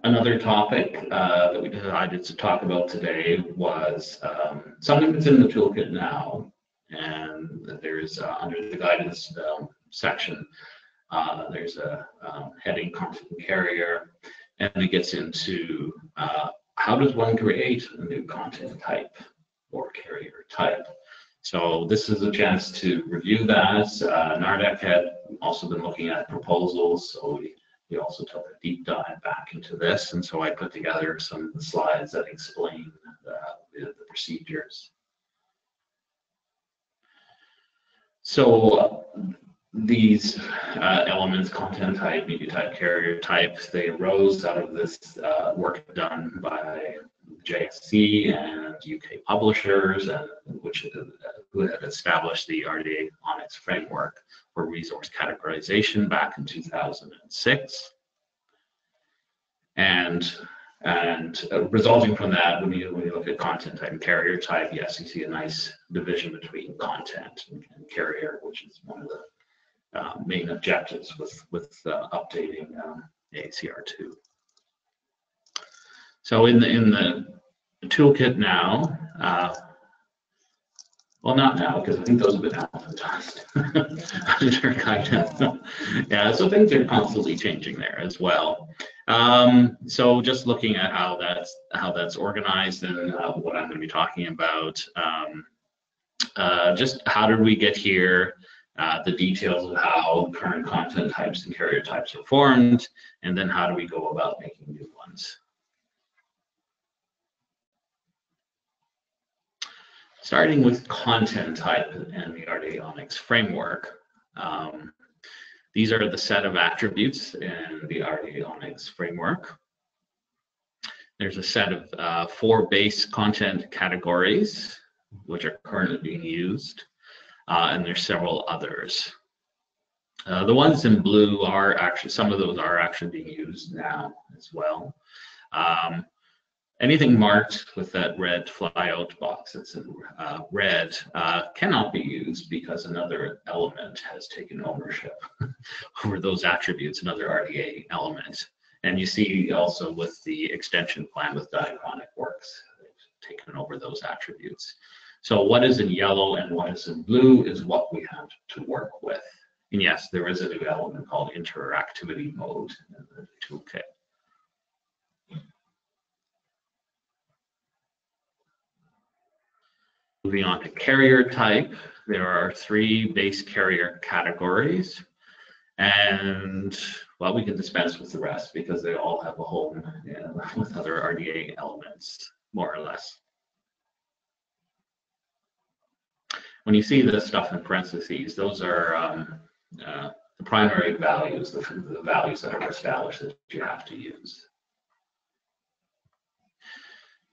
Another topic that we decided to talk about today was something that's in the toolkit now, and there's under the guidance section, there's a heading content carrier, and it gets into how does one create a new content type or carrier type. So this is a chance to review that. NARDEC had also been looking at proposals, so we also took a deep dive back into this, and so I put together some slides that explain the procedures. So these elements, content type, media type, carrier type, they arose out of this work done by JSC and UK publishers, who had established the RDA-ONIX framework for resource categorization back in 2006. And resulting from that, when you look at content type and carrier type, yes, you see a nice division between content and carrier, which is one of the main objectives with updating ACR2. So in the toolkit now, well, not now, because I think those have been alphabetized under guidance. Yeah, so things are constantly changing there as well. So just looking at how that's organized and what I'm going to be talking about, just how did we get here, the details of how current content types and carrier types are formed, and then how do we go about making new ones. Starting with content type and the RDA-ONIX framework, these are the set of attributes in the RDA-ONIX framework. There's a set of 4 base content categories, which are currently being used, and there's several others. The ones in blue are actually, some of those are actually being used now as well. Anything marked with that red flyout box that's in red cannot be used because another element has taken ownership over those attributes, another RDA element. And you see also with the extension plan with diachronic works, they've taken over those attributes. So what is in yellow and what is in blue is what we have to work with. And yes, there is a new element called interactivity mode in the toolkit. Moving on to carrier type, there are 3 base carrier categories, and well, we can dispense with the rest because they all have a home with other RDA elements, more or less. When you see this stuff in parentheses, those are the primary values, the values that are established that you have to use.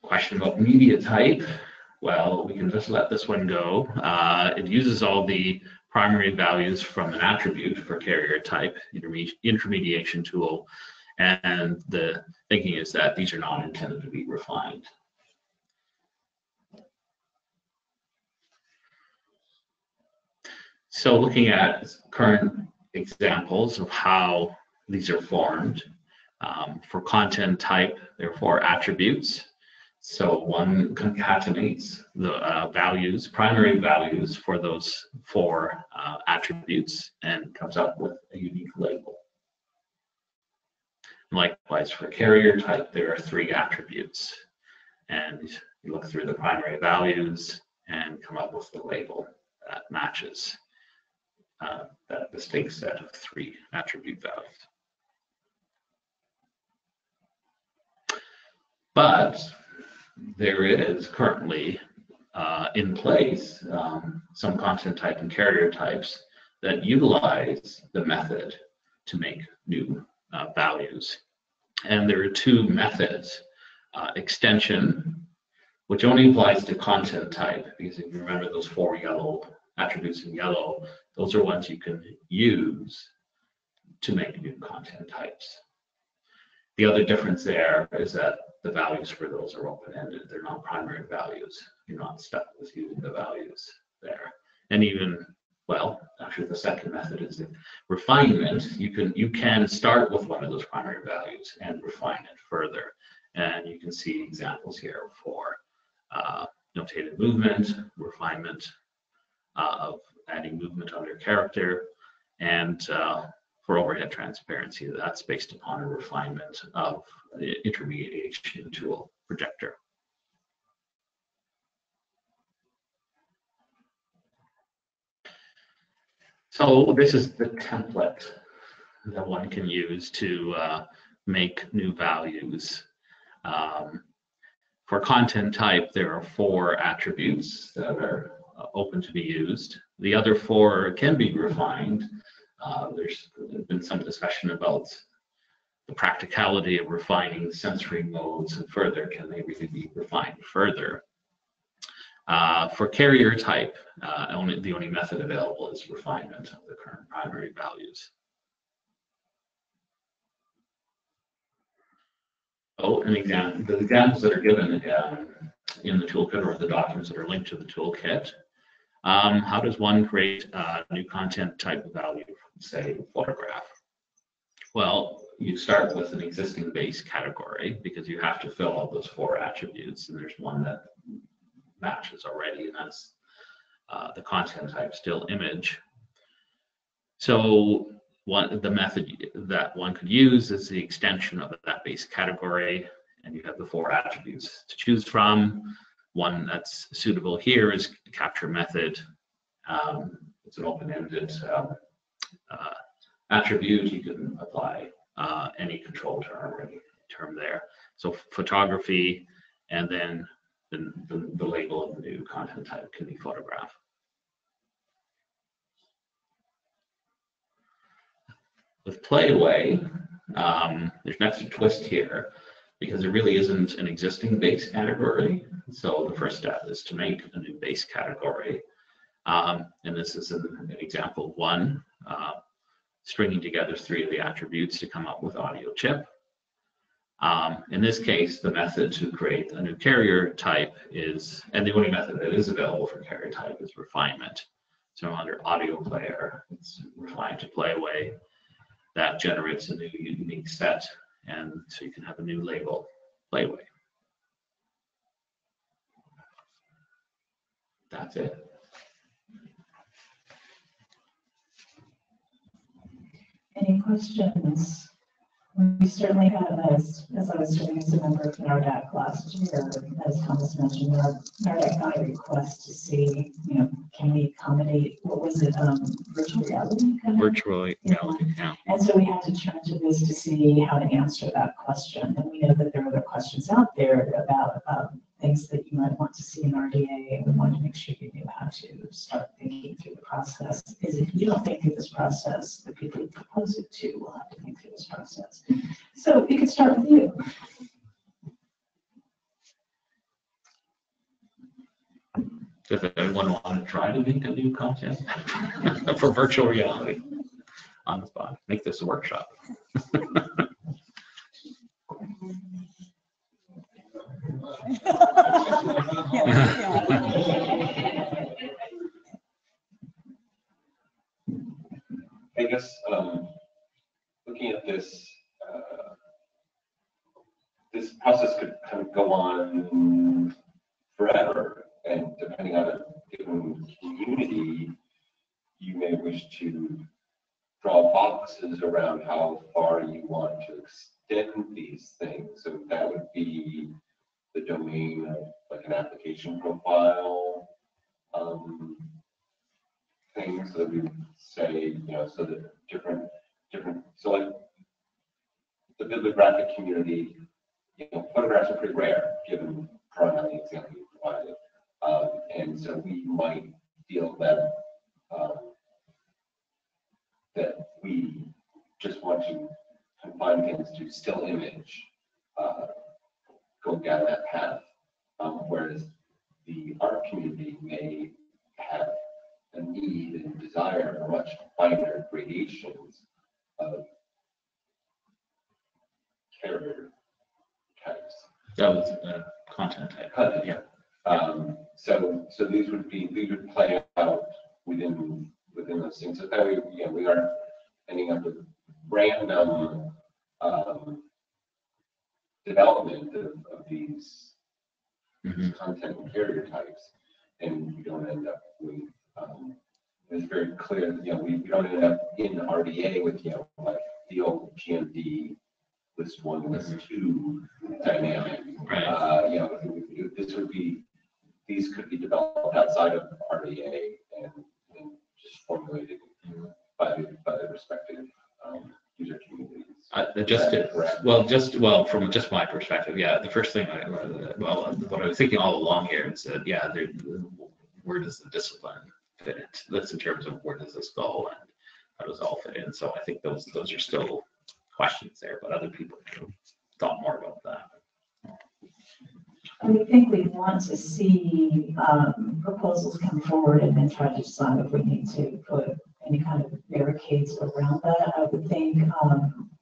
Question about media type. Well, we can just let this one go. It uses all the primary values from an attribute for carrier type, intermediation tool, and the thinking is that these are not intended to be refined. So looking at current examples of how these are formed, for content type, there are 4 attributes. So one concatenates the values, primary values for those 4 attributes and comes up with a unique label. Likewise, for carrier type, there are 3 attributes. And you look through the primary values and come up with the label that matches that distinct set of 3 attribute values. But there is currently in place some content type and carrier types that utilize the method to make new values. And there are 2 methods. Extension, which only applies to content type, because if you remember those 4 yellow attributes in yellow, those are ones you can use to make new content types. The other difference there is that the values for those are open-ended. They're not primary values. You're not stuck with using the values there. And even Well, actually, the second method is the refinement. You can start with one of those primary values and refine it further. And you can see examples here for notated movement, refinement of adding movement under character, and for overhead transparency, that's based upon a refinement of the intermediation tool projector. So this is the template that one can use to make new values. For content type, there are 4 attributes that are open to be used. The other 4 can be refined. There's been some discussion about the practicality of refining sensory modes and further. Can they really be refined further? For carrier type, the only method available is refinement of the current primary values. Oh, the examples that are given in the toolkit or the documents that are linked to the toolkit. How does one create a new content type value, say photograph? Well, you start with an existing base category because you have to fill all those 4 attributes, and there's one that matches already, and that's the content type still image. So the method that one could use is the extension of that base category, and you have the 4 attributes to choose from. One that's suitable here is the capture method. It's an open-ended attribute. You can apply any control term or any term there. So photography, and then the label of the new content type can be photograph. With Playway, there's an extra twist here because there really isn't an existing base category. So the first step is to make a new base category. And this is an example 1, stringing together 3 of the attributes to come up with audio chip. In this case, the method to create a new carrier type is, and the only method that is available for carrier type is refinement. So under audio player, it's refined to Playway. That generates a new unique set, and so you can have a new label, Playway. That's it. Any questions? We certainly have, as I was doing as a member of NARDAC last year, as Thomas mentioned, NARDAC got a request to see, can we accommodate, what was it, virtual reality? Virtual reality, yeah. And so we had to turn to this to see how to answer that question. And we know that there are other questions out there about things that you might want to see in RDA, and we wanted to make sure you knew how to start thinking through the process. Because if you don't think through this process, the people who propose it to will have to think through this process. So we could start with you. Does anyone want to try to make a new content for virtual reality on the spot? Make this a workshop. I guess looking at this, this process could kind of go on forever, and depending on a given community, you may wish to draw boxes around how far you want to extend these things. So that would be the domain of like an application profile thing. So that we say, so that different, so like the bibliographic community, photographs are pretty rare given primarily the example you provided. And so we might feel that that we just want to confine things to still image, go down that path, whereas the art community may have a need and desire for much finer gradations of character types. That was content type. Content, yeah. So these would play out within within those things. So that we are ending up with random development of these content and carrier types, and we don't end up with it's very clear, we don't end up in RDA with, like the old GMD list 1, list 2 dynamic. Right. These could be developed outside of RDA and just formulated by the respective user communities. From just my perspective, yeah, the first thing what I was thinking all along here is that, yeah, where does the discipline fit in? That's in terms of where does this go and how does it all fit in? So I think those are still questions there, but other people can talk more about that. And we think we want to see proposals come forward and then try to decide if we need to put any kind of barricades around that. I would think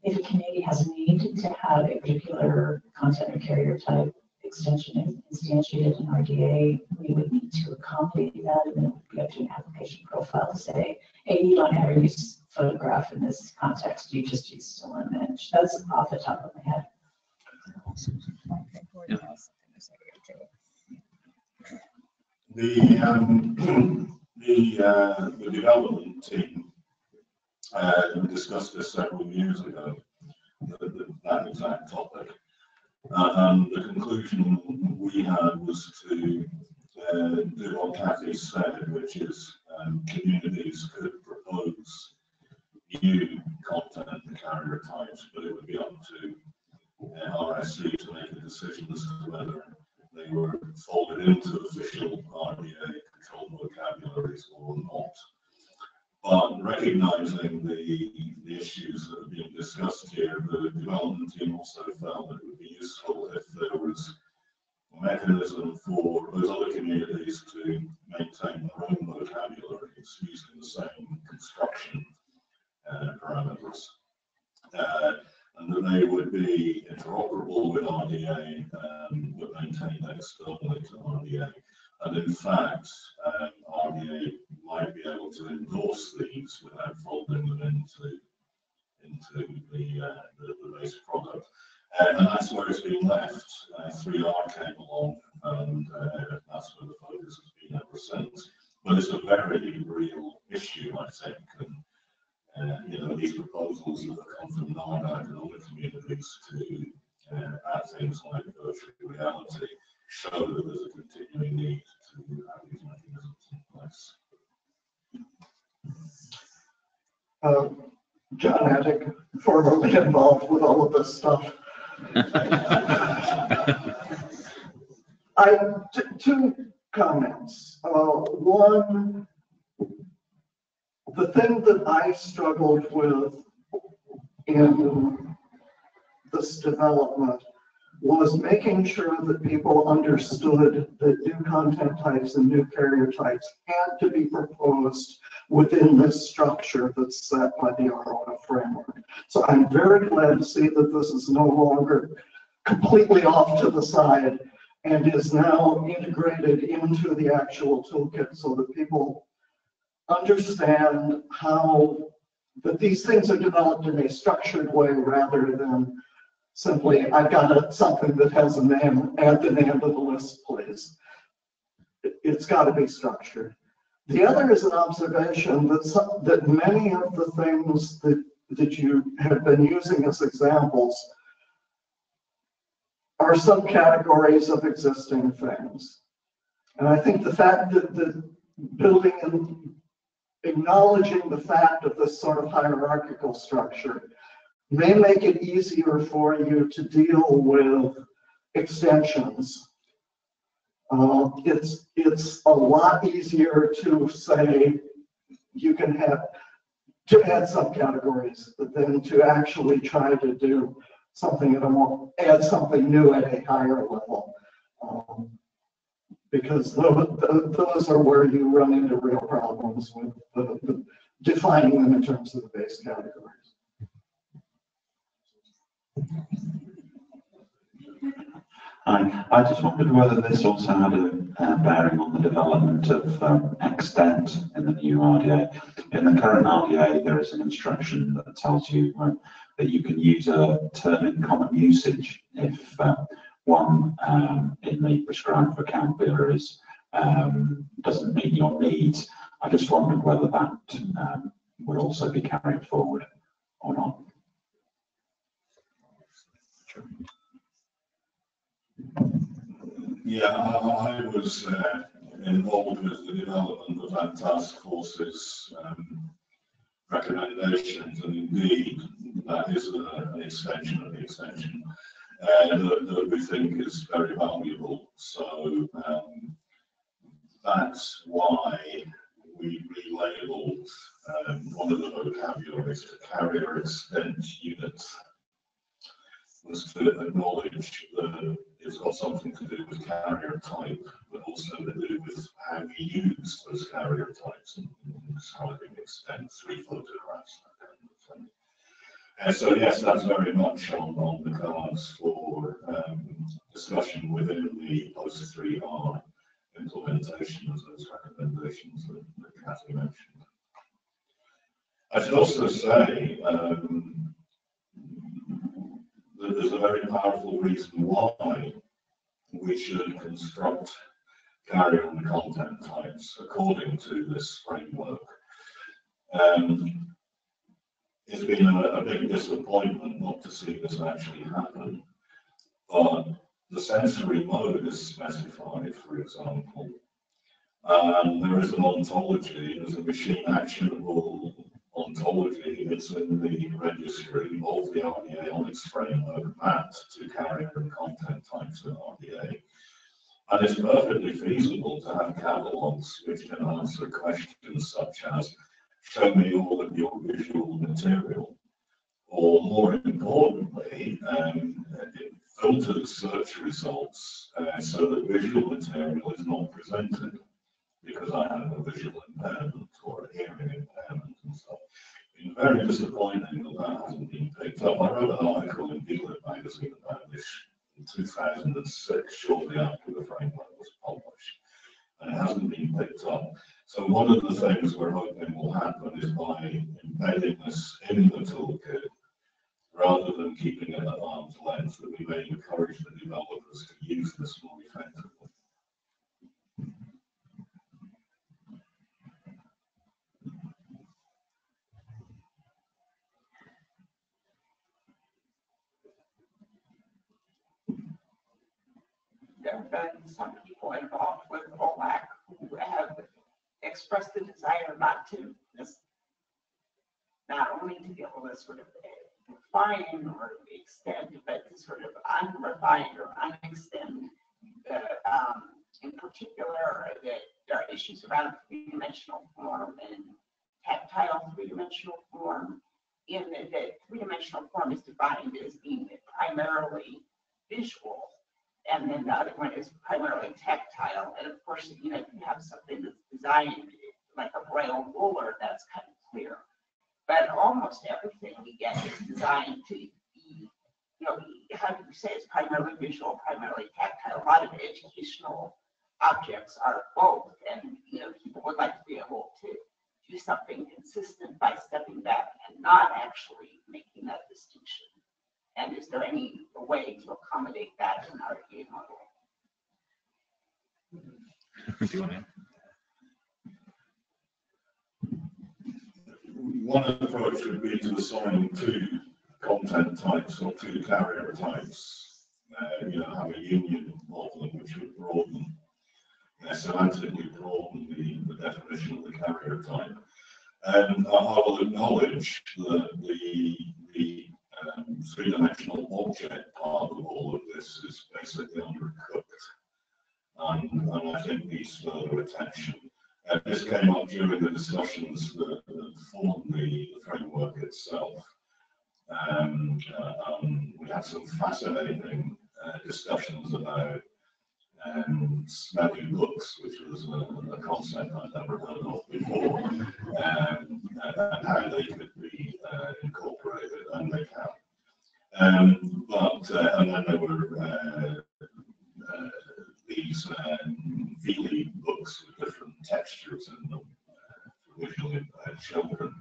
if a community has a need to have a particular content or carrier type extension instantiated in RDA, we would need to accommodate that, and then it would be up to an application profile to say, hey, you don't ever use photograph in this context, you just use still image. That's off the top of my head. The development team discussed this several years ago, that exact topic. And the conclusion we had was to do what Kathy said, which is communities could propose new content and carrier types, but it would be up to RSC to make a decision as to whether they were folded into official RDA controlled vocabularies or not. But recognizing the issues that are being discussed here, the development team also felt that it would be useful if there was a mechanism for those other communities to maintain their own vocabularies using the same construction parameters. And that they would be interoperable with RDA, but maintained externally to RDA. And in fact, RDA might be able to endorse these without folding them into the base product. And that's where it's been left. 3R came along, and that's where the focus has been ever since. But it's a very real issue, I think. And these proposals that come from non-economic communities to add things like virtual reality show that there's a continuing need to have these mechanisms in place. John Attic, formerly involved with all of this stuff. Two comments. One, the thing that I struggled with in this development was making sure that people understood that new content types and new carrier types had to be proposed within this structure that's set by the ROA framework. So I'm very glad to see that this is no longer completely off to the side and is now integrated into the actual toolkit so that people understand that these things are developed in a structured way rather than simply, I've got something that has a name, add the name to the list, please. It's got to be structured. The other is an observation that many of the things that you have been using as examples are subcategories of existing things. And I think the fact that building and acknowledging the fact of this sort of hierarchical structure may make it easier for you to deal with extensions. It's a lot easier to say you can add subcategories than to actually try to do something add something new at a higher level. Because those are where you run into real problems with defining them in terms of the base categories. Hi, I just wondered whether this also had bearing on the development of extent in the new RDA. In the current RDA, there is an instruction that tells you that you can use a term in common usage if one in the prescribed vocabulary doesn't meet your needs. I just wondered whether that would also be carried forward or not. Yeah, I was involved with the development of that task force's recommendations, and indeed that is an extension of the extension that we think is very valuable. So that's why we relabeled one of the vocabularies to carrier extent unit, was to acknowledge that it's got something to do with carrier type, but also to do with how we use those carrier types and describing extent, 3 photographs, that kind of thing. And so yes, that's very much on the cards for discussion within the post 3R implementation of those recommendations that Kathy mentioned. I should also say that there's a very powerful reason why we should construct carrier and content types according to this framework. It's been a big disappointment not to see this actually happen, but the sensory mode is specified, for example. There is an ontology, there's a machine actionable ontology, it's in the registry of the RDA-ONIX framework mapped to carrier and content types in RDA. And it's perfectly feasible to have catalogs which can answer questions such as, show me all of your visual material, or more importantly, filtered search results so that visual material is not presented because I have a visual impairment or a hearing impairment and stuff. It's very disappointing that that hasn't been picked up. I wrote an article in Dealer magazine about this in 2006, shortly after the framework was published, and it hasn't been picked up. So one of the things we're hoping will happen is by embedding this in the toolkit, rather than keeping it at arm's length, that we may encourage the developers to use this more effectively. There have been some people involved with OLAC who have expressed the desire not to, not only to be able to sort of refine or extend, but to sort of unrefine or unextend. In particular, that there are issues around three-dimensional form and tactile three-dimensional form, in that three-dimensional form is defined as being primarily visual, and then the other one is primarily tactile. And of course, you know, if you have something that's designed like a braille ruler, that's kind of clear. But almost everything we get is designed to be, you know, how do you say it's primarily visual, primarily tactile? A lot of educational objects are both, and you know, people would like to be able to do something consistent by stepping back and not actually making that distinction. And is there any way to accommodate that in our RDA model? Do you want to? One approach would be to assign 2 content types or 2 carrier types. You know, have a union of them, which would broaden, semantically broaden the definition of the carrier type. And I will acknowledge that the three-dimensional object part of all of this is basically undercooked, and I think needs further attention. This came up during the discussions that formed the framework itself. We had some fascinating discussions about smelly books, which was a concept I'd never heard of before, and how they could be incorporated, and they can. And then there were these feely books with different textures in them for visually impaired children.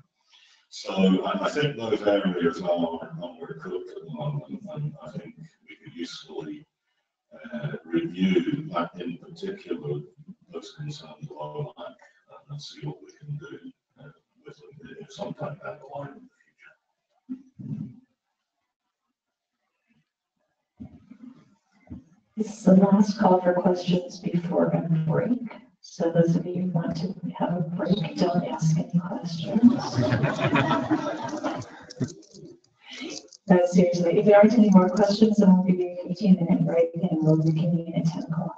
So I think those areas are undercooked at the moment, and I think we could usefully review that in particular, those concerns of ONIC, and see what we can do with them sometime down the line in the future. This is the last call for questions before a break. So those of you who want to have a break, don't ask any questions. Seriously, if there aren't any more questions, then we'll give you a 15-minute break and we'll reconvene at 10 o'clock.